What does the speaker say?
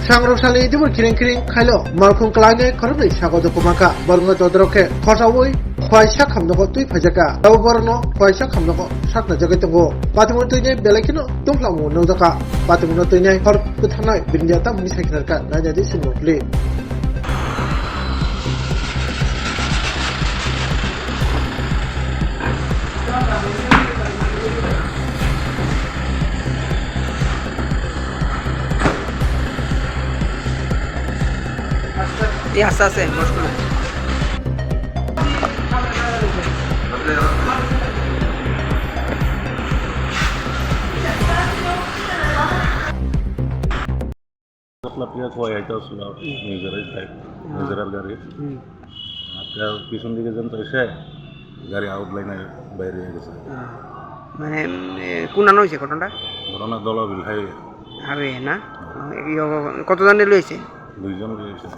Sangrosali dimur kiring khailo markhung klaine khorbai sagodo kumaka borngo dodroke khosawui khwaisa khamnogo tui phajaka abo borno khwaisa khamnogo sakna jagai tongo patimun tuine belakino tunglamu nodaka patimun tuine khor puthanai binjata muni saikharka najadi sinopli আস্তে আস্তে মুশকিল player খোয়া এটা ছিল নিজেরার গাড়ি আপনার পিছন দিকে যেন তো এসে গাড়ি আউটলাইনে বাইরে হয়ে গেছে মানে কোনানো হয়েছে ঘটনাটা ঘটনা দলাবিল হাইওয়ে হাইওয়ে না কতজনে লইছে দুইজন রয়েছে